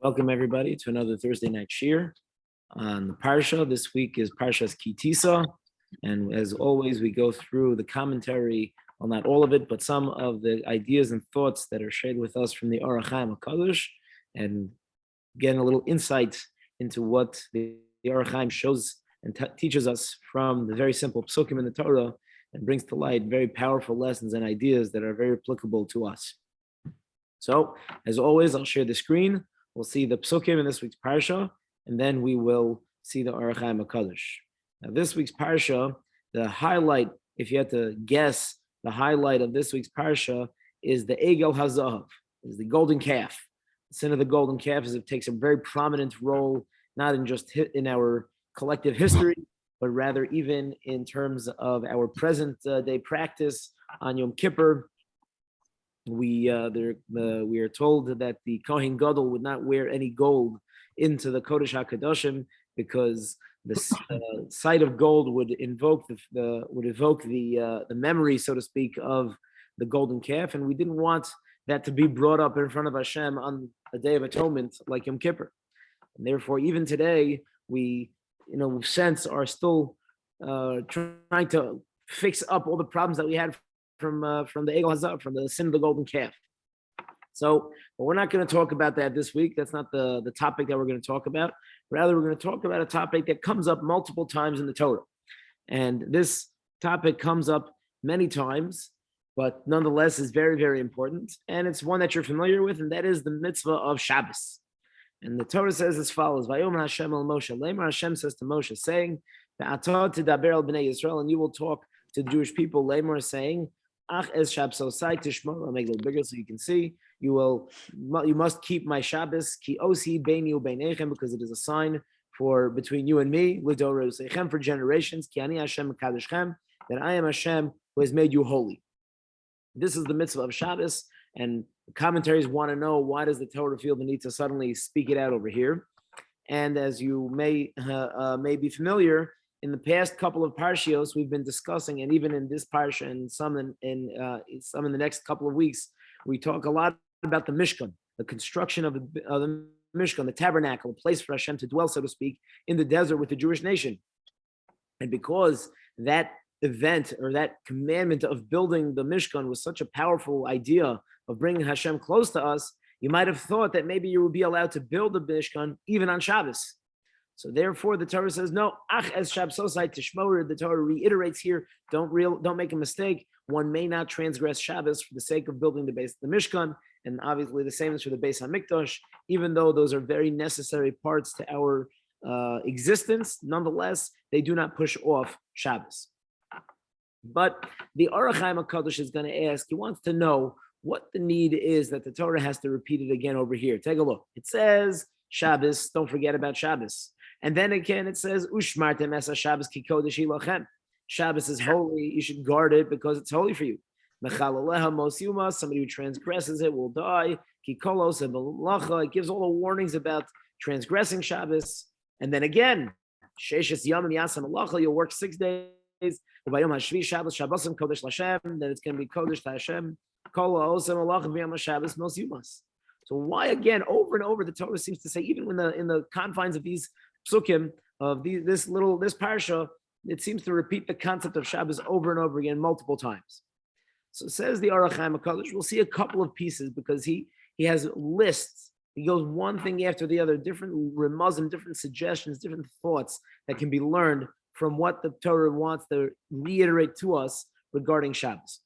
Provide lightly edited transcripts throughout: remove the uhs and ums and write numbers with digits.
Welcome everybody to another Thursday night shir on the Parsha. This week is Parsha's Tisa, and as always, we go through the commentary. Well, not all of it, but some of the ideas and thoughts that are shared with us from the Orach Chaim HaKadosh, and getting a little insight into what the Orach Chaim shows and teaches us from the very simple psukim in the Torah, and brings to light very powerful lessons and ideas that are very applicable to us. So, as always, I'll share the screen. We'll see the psukim in this week's parsha, and then we will see the Orach Chaim HaKadosh. Now, this week's parsha, the highlight, if you had to guess, the highlight of this week's parsha is the Egel Hazahav, is the golden calf. The sin of the golden calf is it takes a very prominent role, not in just in our collective history, but rather even in terms of our present day practice on Yom Kippur. We are told that the Kohen Gadol would not wear any gold into the Kodesh HaKadoshim because the sight of gold would invoke the memory, so to speak, of the golden calf, and we didn't want that to be brought up in front of Hashem on a Day of Atonement like Yom Kippur. And therefore, even today, we, sense are still trying to fix up all the problems that we had from the Egel Hazah, from the sin of the golden calf. So, but we're not going to talk about that this week. That's not the topic that we're going to talk about. Rather, we're going to talk about a topic that comes up multiple times in the Torah. And this topic comes up many times, but nonetheless is very, very important. And it's one that you're familiar with, and that is the mitzvah of Shabbos. And the Torah says as follows, Vayomer Hashem el Moshe, Lemar Hashem says to Moshe, saying, Ve'atah tidaber el bnei Yisrael, and you will talk to the Jewish people, Lemar, saying, Ach es Shabsosai tishmor. I'll make it a little bigger so you can see. You must keep my Shabbos, ki osi beini ubeinechem, because it is a sign for between you and me, l'dorosechem, for generations, ki ani Hashem mekadoshchem, that I am Hashem who has made you holy. This is the mitzvah of Shabbos, and the commentaries want to know, why does the Torah feel the need to suddenly speak it out over here? And as you may be familiar, in the past couple of parshios, we've been discussing, and even in this parsha and some in the next couple of weeks, we talk a lot about the Mishkan, the construction of the Mishkan, the tabernacle, a place for Hashem to dwell, so to speak, in the desert with the Jewish nation. And because that event or that commandment of building the Mishkan was such a powerful idea of bringing Hashem close to us, you might have thought that maybe you would be allowed to build the Mishkan even on Shabbos. So therefore, the Torah says, no, ach es Shabsosai tishmor. The Torah reiterates here, don't make a mistake. One may not transgress Shabbos for the sake of building the base of the Mishkan, and obviously the same is for the Beis HaMikdash, even though those are very necessary parts to our existence. Nonetheless, they do not push off Shabbos. But the Orach Chaim HaKadosh is going to ask, he wants to know what the need is that the Torah has to repeat it again over here. Take a look. It says Shabbos, don't forget about Shabbos. And then again, it says, Ushmartem esa Shabbos ki kodesh ilachem. Shabbos is holy. You should guard it because it's holy for you. Mechalaleha mos yuma. Somebody who transgresses it will die. Ki kolos ebelacha. It gives all the warnings about transgressing Shabbos. And then again, sheishes yamim yasam alacha. You'll work 6 days. Ubayom hashvi Shabbos Shabbosim kodesh lashem. Then it's going to be kodesh to Hashem. Kol osem alacha v'yam Shabbos mos yumas. So why again, over and over, the Torah seems to say, even in the confines of these psukim of this parsha, it seems to repeat the concept of Shabbos over and over again multiple times. So says the Orach Chaim HaKadosh, we'll see a couple of pieces because he has lists. He goes one thing after the other, different remuzim, different suggestions, different thoughts that can be learned from what the Torah wants to reiterate to us regarding Shabbos.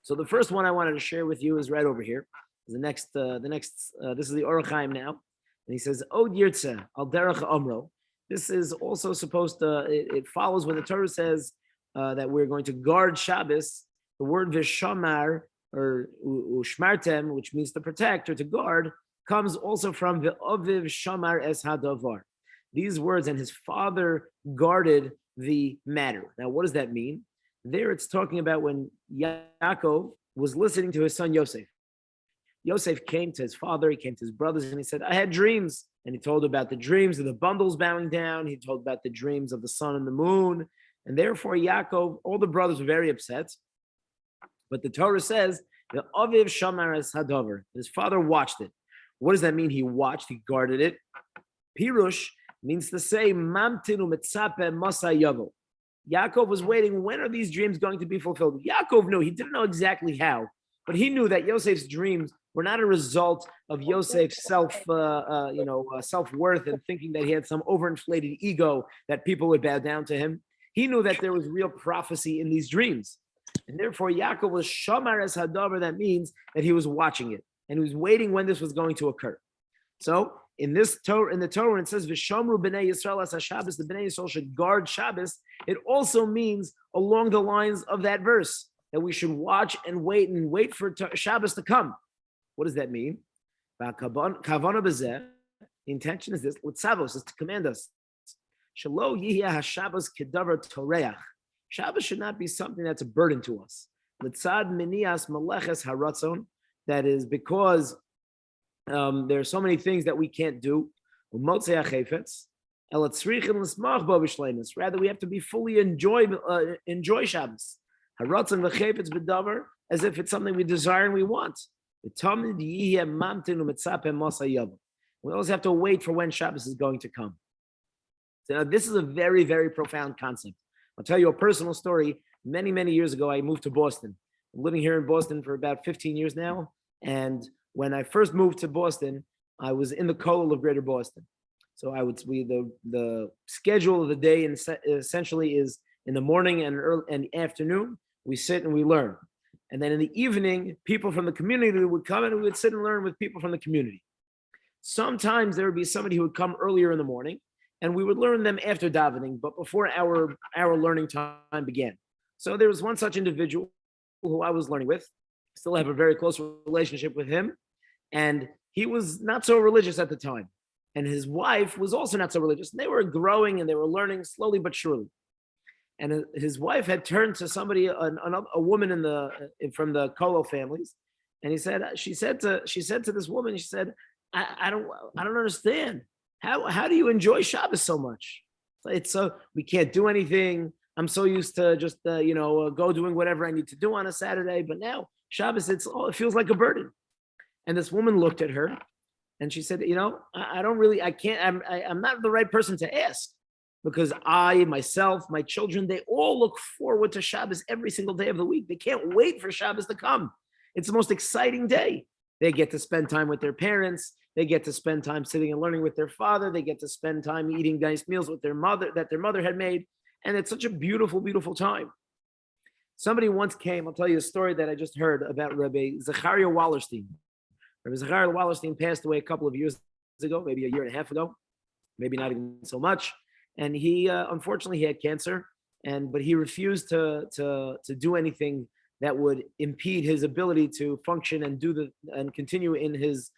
So the first one I wanted to share with you is right over here. This is the Orach Chaim now, and he says, Od Yirtzeh al derech Omro. This is also supposed to, it follows when the Torah says that we're going to guard Shabbos. The word vishamar or ushmartem, which means to protect or to guard, comes also from ve'oviv shamar es hadavar. These words, and his father guarded the matter. Now, what does that mean? There it's talking about when Yaakov was listening to his son Yosef. Yosef came to his father, he came to his brothers, and he said, I had dreams. And he told about the dreams of the bundles bowing down. He told about the dreams of the sun and the moon. And therefore, Yaakov, all the brothers were very upset. But the Torah says, the Aviv Shamar es Hadavar, his father watched it. What does that mean? He watched, he guarded it. Pirush means to say, Mamtinu mitzape masa yavo. Yaakov was waiting, when are these dreams going to be fulfilled? Yaakov knew, he didn't know exactly how, but he knew that Yosef's dreams were not a result of Yosef's self-worth and thinking that he had some overinflated ego that people would bow down to him. He knew that there was real prophecy in these dreams. And therefore, Yaakov was Shamar es Hadavar. That means that he was watching it and he was waiting when this was going to occur. So in the Torah, when it says V'shamru b'nei Yisrael as Shabbos, the b'nei Yisrael should guard Shabbos. It also means along the lines of that verse that we should watch and wait for Shabbos to come. What does that mean? The intention is this: L'tzavos is to command us. Shelo yihya haShabbos kedavar toreach. Shabbos should not be something that's a burden to us. L'tzad minias maleches haratzon. That is because there are so many things that we can't do. Rather, we have to be fully enjoy Shabbos. As if it's something we desire and we want. We always have to wait for when Shabbos is going to come. So now this is a very, very profound concept. I'll tell you a personal story. Many, many years ago, I moved to Boston. I'm living here in Boston for about 15 years now. And when I first moved to Boston, I was in the kollel of Greater Boston. So the schedule of the day essentially is in the morning and afternoon, we sit and we learn. And then in the evening, people from the community would come and we would sit and learn with people from the community. Sometimes there would be somebody who would come earlier in the morning and we would learn them after davening, but before our learning time began. So there was one such individual who I was learning with. Still have a very close relationship with him. And he was not so religious at the time. And his wife was also not so religious. And they were growing and they were learning slowly but surely. And his wife had turned to somebody, a woman from the kollel families. And she said to this woman, she said, I don't understand. How do you enjoy Shabbos so much? It's so, we can't do anything. I'm so used to just, go doing whatever I need to do on a Saturday. But now Shabbos, it feels like a burden. And this woman looked at her and she said, I'm not the right person to ask because I, myself, my children, they all look forward to Shabbos every single day of the week. They can't wait for Shabbos to come. It's the most exciting day. They get to spend time with their parents. They get to spend time sitting and learning with their father. They get to spend time eating nice meals with their mother that their mother had made. And it's such a beautiful, beautiful time. Somebody once came, I'll tell you a story that I just heard about Rabbi Zechariah Wallerstein. Rabbi Zechariah Wallerstein passed away a couple of years ago, maybe a year and a half ago, maybe not even so much. And he, unfortunately, he had cancer, but he refused to do anything that would impede his ability to function and continue in his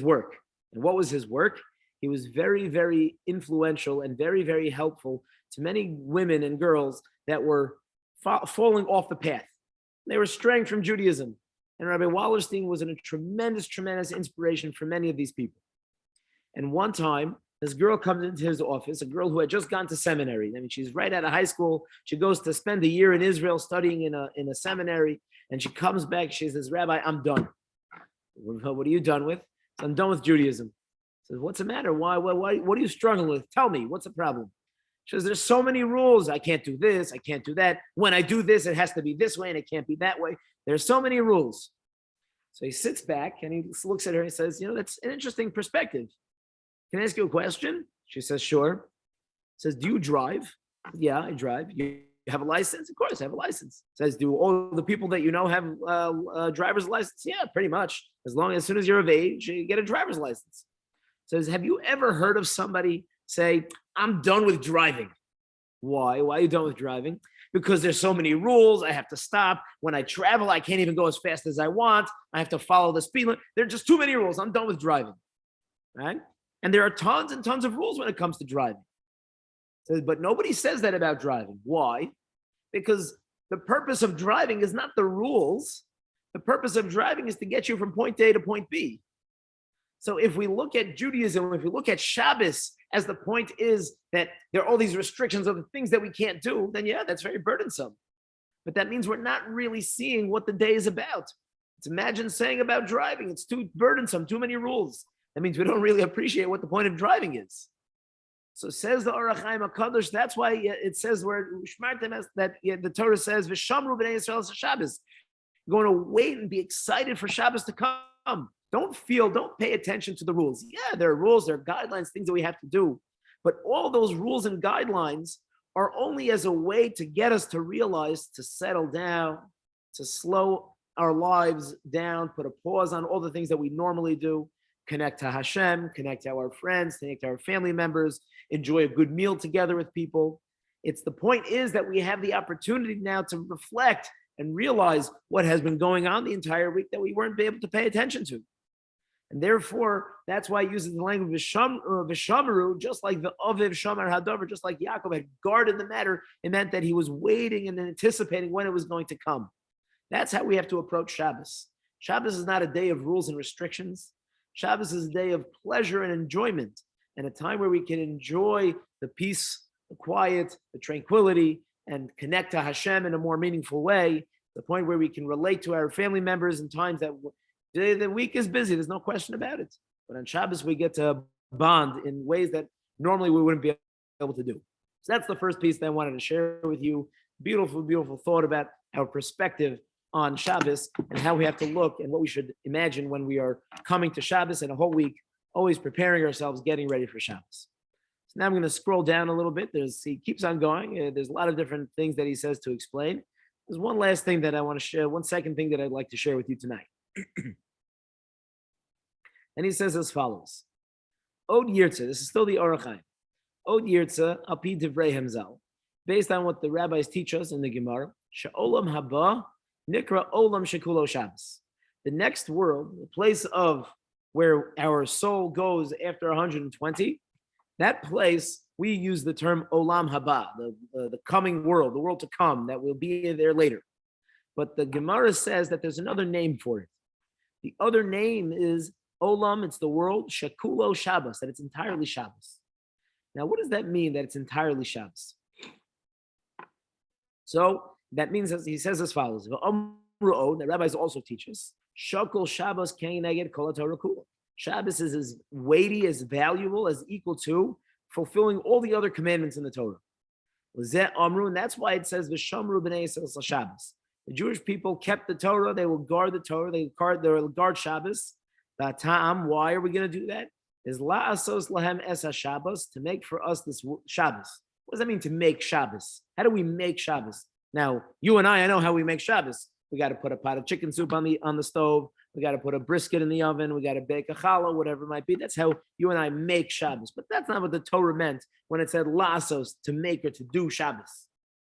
work. And what was his work? He was very, very influential and very, very helpful to many women and girls that were falling off the path. They were straying from Judaism. And Rabbi Wallerstein was a tremendous, tremendous inspiration for many of these people. And one time, this girl comes into his office, a girl who had just gone to seminary. I mean, she's right out of high school. She goes to spend a year in Israel studying in a seminary. And she comes back. She says, Rabbi, I'm done. What are you done with? So I'm done with Judaism. He says, what's the matter? Why? What are you struggling with? Tell me, what's the problem? She says, there's so many rules. I can't do this. I can't do that. When I do this, it has to be this way and it can't be that way. There's so many rules. So he sits back and he looks at her and he says, that's an interesting perspective. Can I ask you a question? She says, sure. He says, do you drive? Yeah, I drive. You have a license? Of course, I have a license. He says, do all the people that you know have a driver's license? Yeah, pretty much. As soon as you're of age, you get a driver's license. He says, have you ever heard of somebody say, I'm done with driving? Why? Why are you done with driving? Because there's so many rules. I have to stop. When I travel, I can't even go as fast as I want. I have to follow the speed limit. There are just too many rules. I'm done with driving. Right? And there are tons and tons of rules when it comes to driving. So, but nobody says that about driving. Why? Because the purpose of driving is not the rules. The purpose of driving is to get you from point A to point B. So if we look at Judaism, if we look at Shabbos as the point is that there are all these restrictions of the things that we can't do, then yeah, that's very burdensome. But that means we're not really seeing what the day is about. Imagine saying about driving, it's too burdensome, too many rules. That means we don't really appreciate what the point of driving is. So says the Orach Chaim HaKadosh, that's why it says where that the Torah says, V'shamru b'nei Yisrael Shabbos. You're going to wait and be excited for Shabbos to come. Don't pay attention to the rules. Yeah, there are rules, there are guidelines, things that we have to do. But all those rules and guidelines are only as a way to get us to realize, to settle down, to slow our lives down, put a pause on all the things that we normally do, connect to Hashem, connect to our friends, connect to our family members, enjoy a good meal together with people. The point is that we have the opportunity now to reflect and realize what has been going on the entire week that we weren't able to pay attention to. And therefore, that's why he uses the language V'shamru, just like the Aviv Shamar Hadover, just like Yaakov had guarded the matter. It meant that he was waiting and anticipating when it was going to come. That's how we have to approach Shabbos. Shabbos is not a day of rules and restrictions. Shabbos is a day of pleasure and enjoyment, and a time where we can enjoy the peace, the quiet, the tranquility, and connect to Hashem in a more meaningful way. The point where we can relate to our family members in times that the week is busy. There's no question about it. But on Shabbos, we get to bond in ways that normally we wouldn't be able to do. So that's the first piece that I wanted to share with you. Beautiful, beautiful thought about our perspective on Shabbos and how we have to look and what we should imagine when we are coming to Shabbos and a whole week, always preparing ourselves, getting ready for Shabbos. So now I'm going to scroll down a little bit. He keeps on going. There's a lot of different things that he says to explain. There's one last thing that I want to share, one second thing that I'd like to share with you tonight. And he says as follows. Od Yirtza, this is still the Orach Chaim. Od Yirtza, Alpi Divrei Hemzal, based on what the rabbis teach us in the Gemara, She'olam Haba, Nikra Olam Shekulo Shabbos. The next world, the place of where our soul goes after 120, that place, we use the term Olam Haba, the coming world, the world to come, that will be there later. But the Gemara says that there's another name for it. The other name is Olam, it's the world, Shekulo Shabbos, that it's entirely Shabbos. Now, what does that mean, that it's entirely Shabbos? So, that means, as he says as follows, the rabbis also teach us, Shakul Shabbos Kaineged Kol HaTorah Kula. Shabbos is as weighty, as valuable, as equal to fulfilling all the other commandments in the Torah. And that's why it says, V'shamru b'nei Yisrael Shabbos. The Jewish people kept the Torah, they will guard the Torah, they will guard Shabbos. Why are we going to do that? Is la'asos lahem es Shabbos, to make for us this Shabbos. What does that mean, to make Shabbos? How do we make Shabbos? Now, you and I know how we make Shabbos. We got to put a pot of chicken soup on the stove. We got to put a brisket in the oven. We got to bake a challah, whatever it might be. That's how you and I make Shabbos. But that's not what the Torah meant when it said la'asos, to make or to do Shabbos.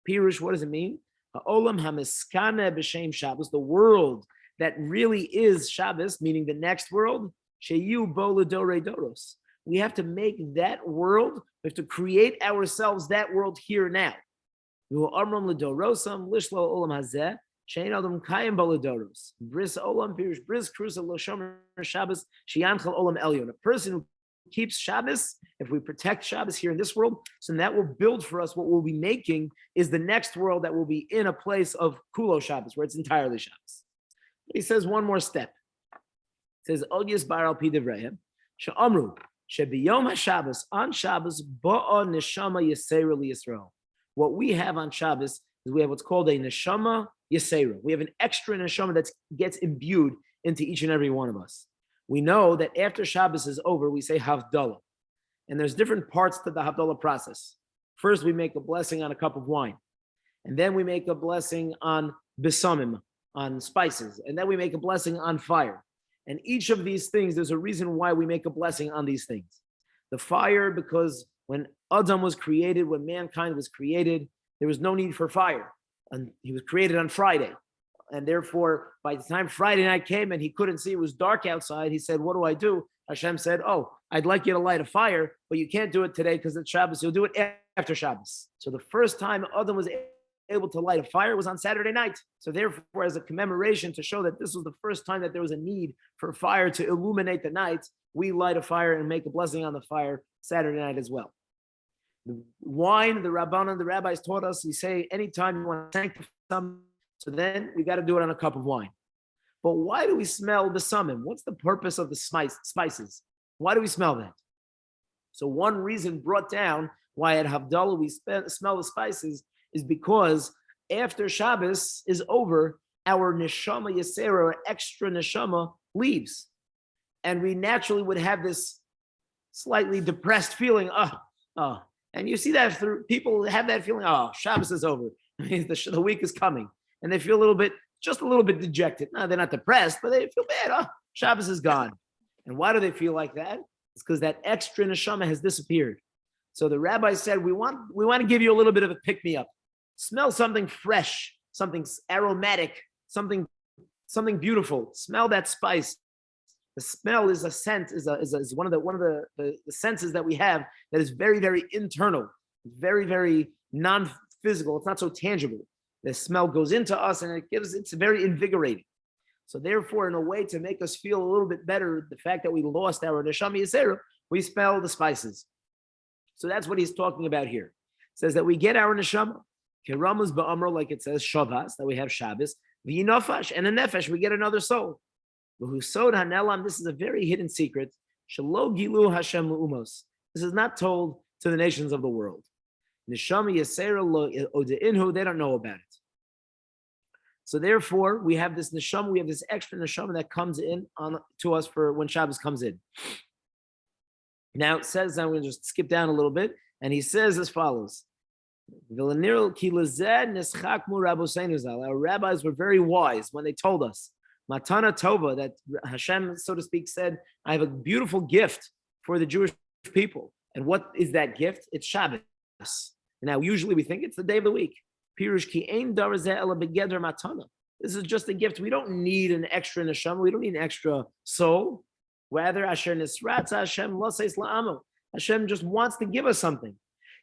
Pirush, what does it mean? Ha'olam hamiskane b'shem Shabbos, the world that really is Shabbos, meaning the next world, sheyu bo l'dorei doros. We have to make that world, we have to create ourselves that world here now. Amram l'dorosam lishlo olam hazeh, shein adam kayim bo l'doros. Bris olam pirush bris krusa lo shomer Shabbos, sheyanchal olam elyon. A person who keeps Shabbos, if we protect Shabbos here in this world, so that will build for us what we'll be making is the next world that will be in a place of Kulo Shabbos, where it's entirely Shabbos. He says one more step. He says, Od Yisbar al Pi Devreihem, she'amru, she'biyom HaShabbos, on Shabbos, ba'a neshama yesera liyisrael. What we have on Shabbos is we have what's called a neshama yesera. We have an extra neshama that gets imbued into each and every one of us. We know that after Shabbos is over, we say Havdalah. And there's different parts to the Havdalah process. First, we make a blessing on a cup of wine. And then we make a blessing on besamim, on spices. And then we make a blessing on fire. And each of these things, there's a reason why we make a blessing on these things. The fire, because when Adam was created, when mankind was created, there was no need for fire. And he was created on Friday. And therefore, by the time Friday night came and he couldn't see, it was dark outside, he said, what do I do? Hashem said, oh, I'd like you to light a fire, but you can't do it today because it's Shabbos. You'll do it after Shabbos. So the first time Adam was able to light a fire was on Saturday night. So therefore, as a commemoration to show that this was the first time that there was a need for fire to illuminate the night, we light a fire and make a blessing on the fire Saturday night as well. The wine, the Rabbanan, the rabbis taught us, you say anytime you want to sanctify something, so then we got to do it on a cup of wine. But why do we smell the summon? What's the purpose of the spices? Why do we smell that? So one reason brought down why at Havdalah we smell the spices is because after Shabbos is over, our neshama yasera, our extra neshama, leaves. And we naturally would have this slightly depressed feeling. And you see that through people have that feeling, Shabbos is over. The week is coming. And they feel just a little bit dejected. No, they're not depressed, but they feel bad. Shabbos is gone. And why do they feel like that? It's because that extra neshama has disappeared. So the rabbi said, we want to give you a little bit of a pick-me-up. Smell something fresh, something aromatic, something beautiful. Smell that spice. The smell is a scent, is one of the senses that we have that is very, very internal, very, very non-physical. It's not so tangible. The smell goes into us and it's very invigorating. So therefore, in a way to make us feel a little bit better, the fact that we lost our neshama yisera, we smell the spices. So that's what he's talking about here. It says that we get our neshama, keramuz ba'amro, like it says, shavas, that we have Shabbos, v'yinofash, and a nefesh, we get another soul. V'husod hanelam, this is a very hidden secret. Shelo gilu Hashem lu'umos. This is not told to the nations of the world. Neshama yisera lo ode'inhu, they don't know about it. So therefore, we have this neshama, we have this extra neshama that comes in to us for when Shabbos comes in. Now it says, I'm going to just skip down a little bit, and he says as follows. Our rabbis were very wise when they told us, Matana Tova, that Hashem, so to speak, said, I have a beautiful gift for the Jewish people. And what is that gift? It's Shabbos. Now, usually we think it's the day of the week. Pirush ki ein dar zeh ela begeder matana. This is just a gift. We don't need an extra neshama. We don't need an extra soul. Rather, Asher nisratza Hashem loseis la'amo. Hashem just wants to give us something.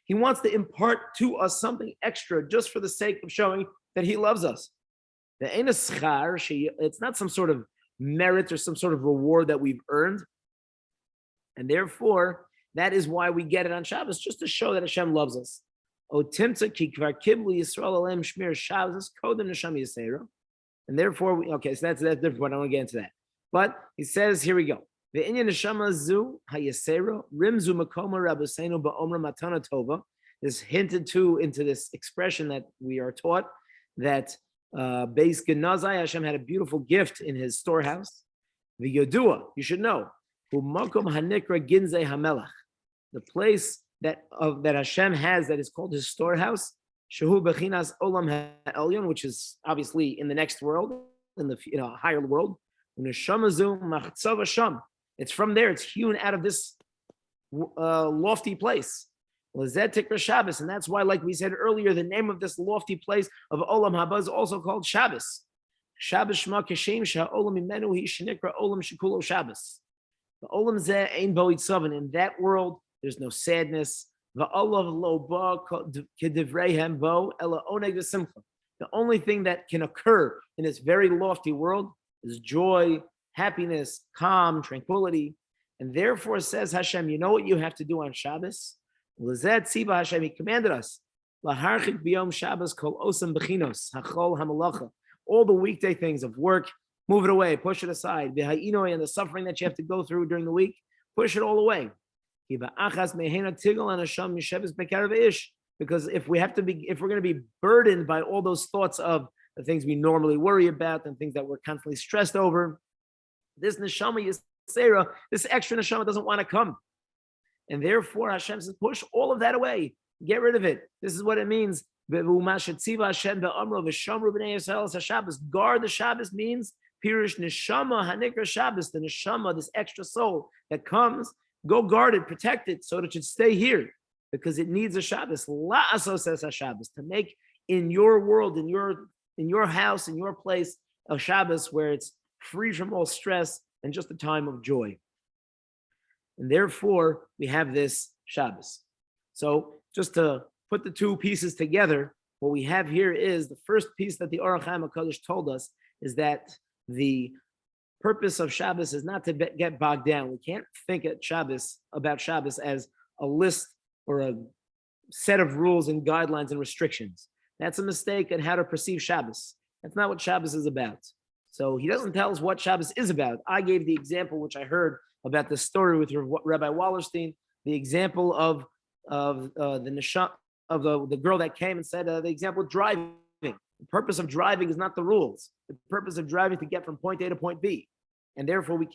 He wants to impart to us something extra just for the sake of showing that he loves us. It's not some sort of merit or some sort of reward that we've earned. And therefore, that is why we get it on Shabbos, just to show that Hashem loves us. And therefore, so that's different, but I don't want to get into that. But he says, here we go. This hinted to into this expression that we are taught that Beis Genazai, Hashem had a beautiful gift in his storehouse. The Yodua, you should know, the place that Hashem has that is called his storehouse, Shehu Bechinas Olam Ha'elyon, which is obviously in the next world, in the higher world. It's from there. It's hewn out of this lofty place. And that's why, like we said earlier, the name of this lofty place of Olam Haba is also called Shabbos. Shabbos Shema Keshem Sha'olam Imenu Hi Shenikra Olam Shekulo Shabbos. The Olam Zeh Ein Bo Yitzavan. In that world, there's no sadness. The only thing that can occur in this very lofty world is joy, happiness, calm, tranquility. And therefore says Hashem, you know what you have to do on Shabbos? Hashem, he commanded us. All the weekday things of work, move it away, push it aside. And the suffering that you have to go through during the week, push it all away. Because if we're going to be burdened by all those thoughts of the things we normally worry about and things that we're constantly stressed over, this neshama yisera, this extra neshama doesn't want to come. And therefore Hashem says, push all of that away. Get rid of it. This is what it means. Guard the Shabbos means Pirush neshama hanikra Shabbos, the neshama, this extra soul that comes, go guard it, protect it, so that it should stay here, because it needs a Shabbos. La'asos says a Shabbos, to make in your world, in your house, in your place, a Shabbos where it's free from all stress and just a time of joy. And therefore, we have this Shabbos. So just to put the two pieces together, what we have here is the first piece that the Orach Chaim HaKadosh told us is that the purpose of Shabbos is not to get bogged down. We can't think about Shabbos as a list or a set of rules and guidelines and restrictions. That's a mistake on how to perceive Shabbos. That's not what Shabbos is about. So he doesn't tell us what Shabbos is about. I gave the example, which I heard about the story with Rabbi Wallerstein, the example of the Nisham, of the girl that came and said the example of driving. The purpose of driving is not the rules. The purpose of driving is to get from point A to point B. And therefore we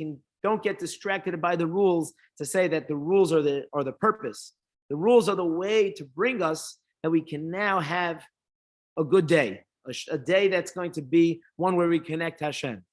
don't get distracted by the rules to say that the rules are the purpose. The rules are the way to bring us that we can now have a good day, a day that's going to be one where we connect Hashem.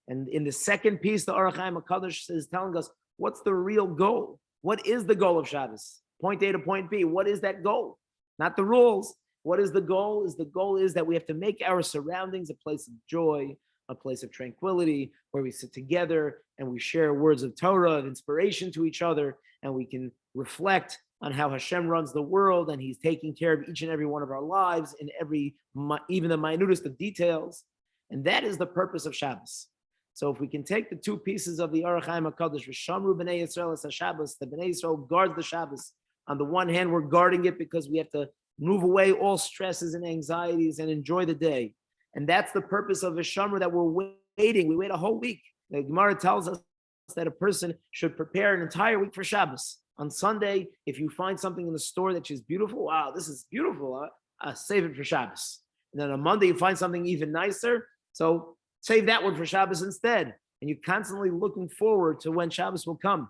And in the second piece, the Orach Chaim HaKadosh is telling us what's the real goal. What is the goal of Shabbos? Point A to point B. What is that goal? Not the rules. What is the goal? The goal is that we have to make our surroundings a place of joy, a place of tranquility, where we sit together and we share words of Torah, of inspiration to each other, and we can reflect on how Hashem runs the world, and He's taking care of each and every one of our lives in even the minutest of details. And that is the purpose of Shabbos. So if we can take the two pieces of the Orach Chaim HaKadosh, V'shamru b'nei Yisrael es HaShabbos, the b'nei Yisrael guards the Shabbos. On the one hand, we're guarding it because we have to move away all stresses and anxieties and enjoy the day. And that's the purpose of V'shamru, that we're waiting. We wait a whole week. The Gemara tells us that a person should prepare an entire week for Shabbos. On Sunday, if you find something in the store that is beautiful, wow, this is beautiful, save it for Shabbos. And then on Monday, you find something even nicer, so save that one for Shabbos instead. And you're constantly looking forward to when Shabbos will come.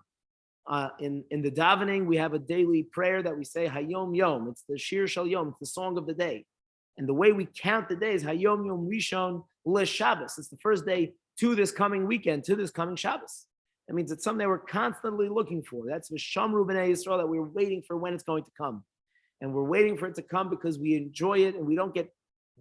In the davening, we have a daily prayer that we say, Hayom Yom. It's the Shir Shel Yom, it's the song of the day. And the way we count the days, Hayom Yom Rishon Le Shabbos. It's the first day to this coming weekend, to this coming Shabbos. That means it's something that we're constantly looking for. That's V'shamru b'nei Yisrael, that we're waiting for when it's going to come. And we're waiting for it to come because we enjoy it and we don't get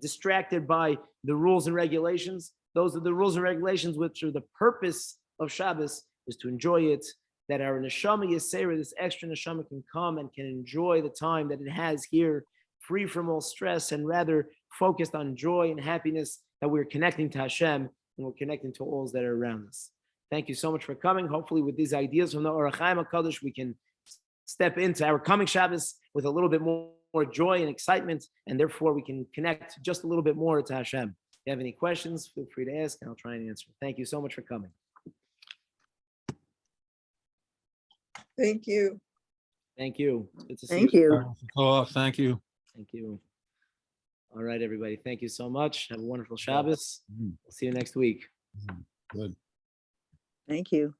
distracted by the rules and regulations. Those are the rules and regulations which are the purpose of Shabbos, is to enjoy it, that our neshama yisera, this extra neshama, can come and can enjoy the time that it has here, free from all stress and rather focused on joy and happiness, that we're connecting to Hashem and we're connecting to all that are around us. Thank you so much for coming. Hopefully with these ideas from the Orach Chaim HaKadosh, we can step into our coming Shabbos with a little bit more joy and excitement, and therefore we can connect just a little bit more to Hashem. If you have any questions, feel free to ask and I'll try and answer. Thank you so much for coming. Thank you. Thank you. Good to see Thank you. you. Thank you. Thank you. All right, everybody. Thank you so much. Have a wonderful Shabbos. We'll see you next week. Good. Thank you.